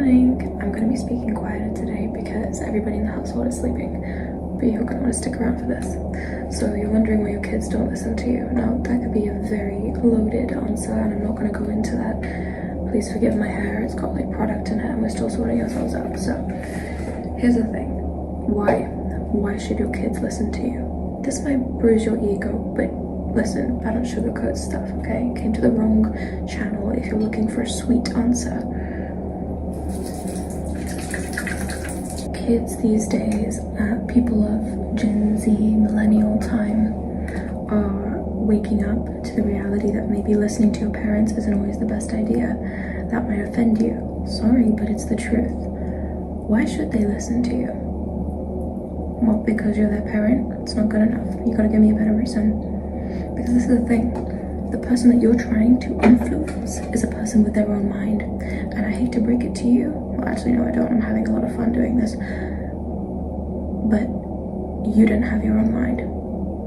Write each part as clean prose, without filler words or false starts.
morning. I'm going to be speaking quieter today because everybody in the household is sleeping, but you're going to want to stick around for this. So you're wondering why your kids don't listen to you. Now, that could be a very loaded answer, and I'm not going to go into that. Please forgive my hair. It's got like product in it, and we're still sorting ourselves out. So here's the thing. Why should your kids listen to you? This might bruise your ego, but listen, I don't sugarcoat stuff, okay? Came to the wrong channel if you're looking for a sweet answer. Kids these days, people of Gen Z, millennial time, are waking up to the reality that maybe listening to your parents isn't always the best idea. That might offend you. Sorry, but it's the truth. Why should they listen to you? Well, because you're their parent? It's not good enough. You gotta give me a better reason. Because this is the thing. The person that you're trying to influence is a person with their own mind. And I hate to break it to you. Well, actually, no, I don't. I'm having a lot of fun doing this. But you didn't have your own mind.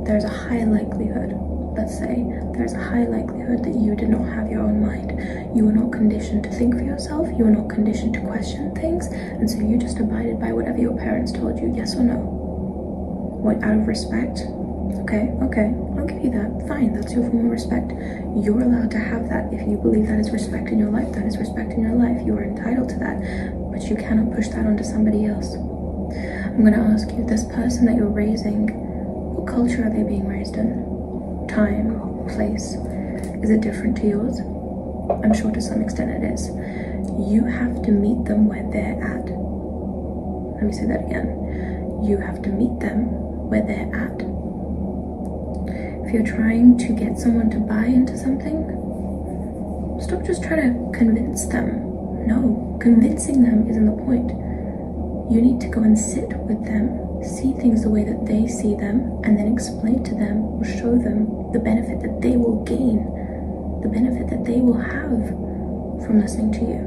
There's a high likelihood, let's say, there's a high likelihood that you did not have your own mind. You were not conditioned to think for yourself. You were not conditioned to question things. And so you just abided by whatever your parents told you, yes or no. What, out of respect? Okay, I'll give you that. Fine, that's your form of respect. You're allowed to have that. If you believe that is respect in your life, that is respect in your life. You are entitled to that, but you cannot push that onto somebody else. I'm gonna ask you, this person that you're raising, what culture are they being raised in? Time, place, is it different to yours? I'm sure to some extent it is. You have to meet them where they're at. Let me say that again. You have to meet them where they're at. If you're trying to get someone to buy into something, stop just trying to convince them. No, convincing them isn't the point. You need to go and sit with them, see things the way that they see them, and then explain to them or show them the benefit that they will gain, the benefit that they will have from listening to you.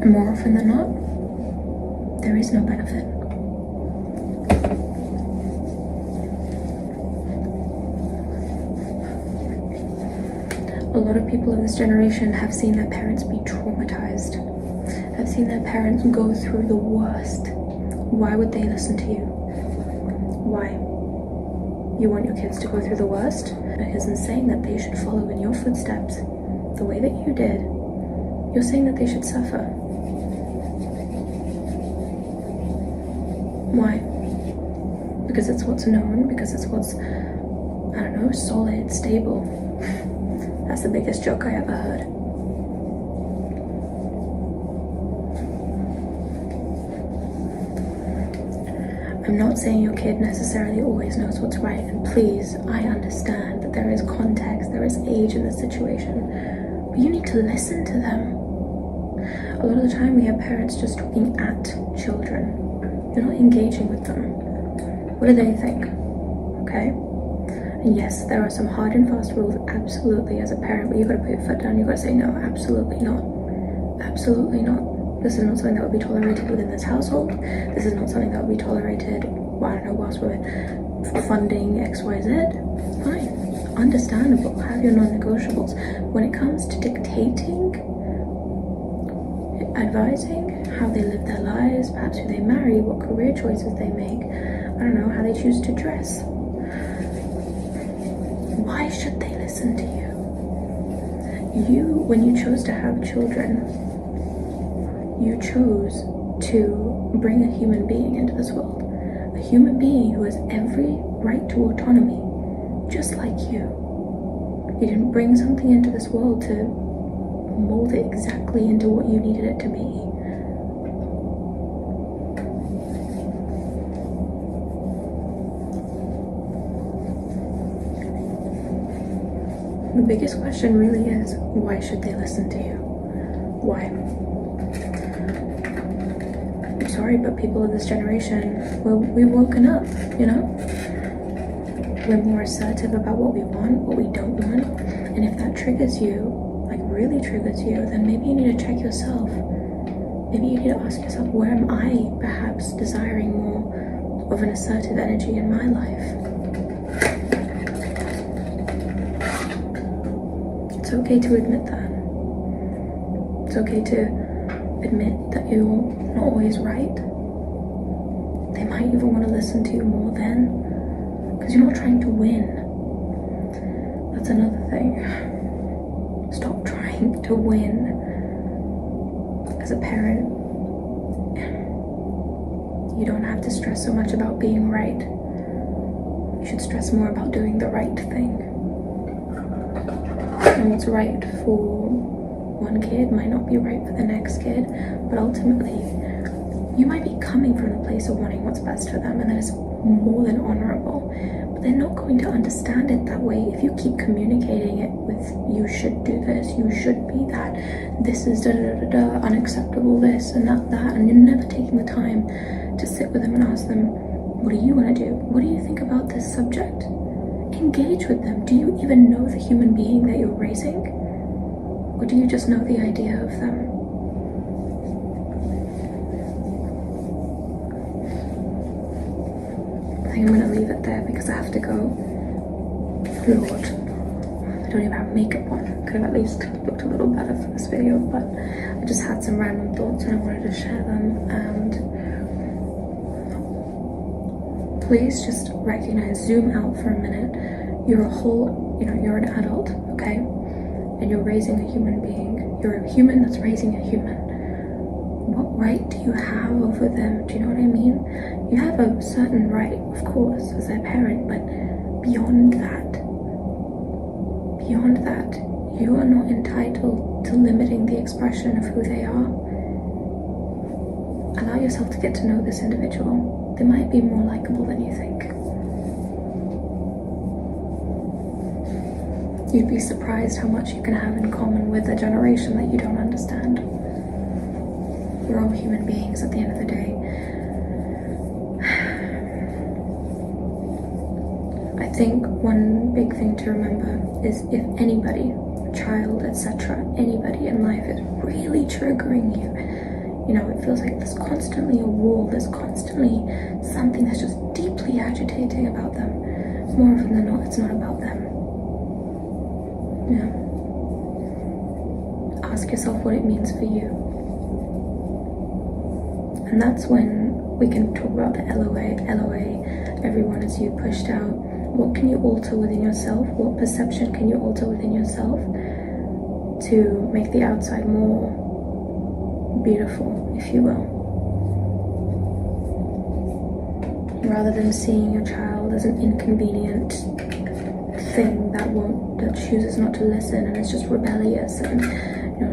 And more often than not, there is no benefit. A lot of people of this generation have seen their parents be traumatized, have seen their parents go through the worst. Why would they listen to you? Why? You want your kids to go through the worst? Because in saying that they should follow in your footsteps, the way that you did, you're saying that they should suffer. Why? Because it's what's known, because it's what's, I don't know, solid, stable. That's the biggest joke I ever heard. I'm not saying your kid necessarily always knows what's right, and please, I understand that there is context, there is age in this situation, but you need to listen to them. A lot of the time we have parents just talking at children. You're not engaging with them. What do they think? Okay? And yes, there are some hard and fast rules, absolutely, as a parent, but you've got to put your foot down, you've got to say, no, absolutely not. Absolutely not. This is not something that would be tolerated within this household. This is not something that would be tolerated, well, I don't know, whilst we're funding XYZ. Fine. Understandable. Have your non-negotiables. When it comes to dictating, advising how they live their lives, perhaps who they marry, what career choices they make, I don't know, how they choose to dress. Why should they listen to you? You, when you chose to have children, you chose to bring a human being into this world. A human being who has every right to autonomy, just like you. You didn't bring something into this world to mold it exactly into what you needed it to be. The biggest question really is, why should they listen to you? Why? I'm sorry, but people of this generation, well, we've woken up, you know? We're more assertive about what we want, what we don't want, and if that triggers you, like really triggers you, then maybe you need to check yourself. Maybe you need to ask yourself, where am I perhaps desiring more of an assertive energy in my life? It's okay to admit that. It's okay to admit that you're not always right. They might even want to listen to you more then, because you're not trying to win. That's another thing. Stop trying to win. As a parent, you don't have to stress so much about being right. You should stress more about doing the right thing. And what's right for one kid might not be right for the next kid, but ultimately, you might be coming from the place of wanting what's best for them, and that is more than honorable. But they're not going to understand it that way if you keep communicating it with, you should do this, you should be that, this is da-da-da-da, unacceptable this and that, and you're never taking the time to sit with them and ask them, what do you want to do? What do you think about this subject? Engage with them. Do you even know the human being that you're raising? Or do you just know the idea of them? I think I'm going to leave it there because I have to go. Lord, I don't even have makeup on. Could have at least looked a little better for this video, but I just had some random thoughts and I wanted to share them. And please just recognize, zoom out for a minute. You're a whole, you're an adult, okay? And you're raising a human being. You're a human that's raising a human. What right do you have over them? Do you know what I mean? You have a certain right, of course, as their parent, but beyond that, you are not entitled to limiting the expression of who they are. Allow yourself to get to know this individual. They might be more likable than you think. You'd be surprised how much you can have in common with a generation that you don't understand. We're all human beings at the end of the day. I think one big thing to remember is if anybody, child, etc., anybody in life is really triggering you, it feels like there's constantly a wall, there's constantly something that's just deeply agitating about them. More often than not, it's not about them. Ask yourself what it means for you. And that's when we can talk about the LOA, everyone is you pushed out. What can you alter within yourself? What perception can you alter within yourself to make the outside more beautiful, if you will? Rather than seeing your child as an inconvenient thing that chooses not to listen and is just rebellious and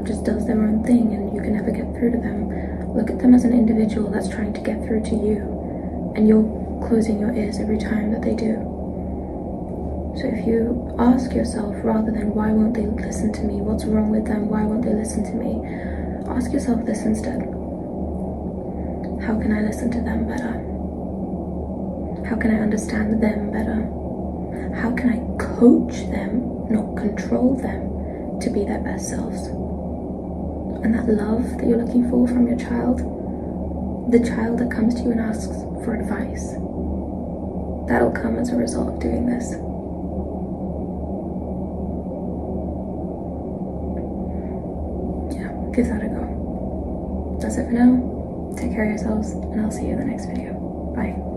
just does their own thing and you can never get through to them. Look at them as an individual that's trying to get through to you, and you're closing your ears every time that they do. So if you ask yourself, rather than why won't they listen to me, what's wrong with them, why won't they listen to me, ask yourself this instead. How can I listen to them better? How can I understand them better? How can I coach them, not control them, to be their best selves? And that love that you're looking for from your child, the child that comes to you and asks for advice, that'll come as a result of doing this. Yeah, give that a go. That's it for now. Take care of yourselves, and I'll see you in the next video. Bye.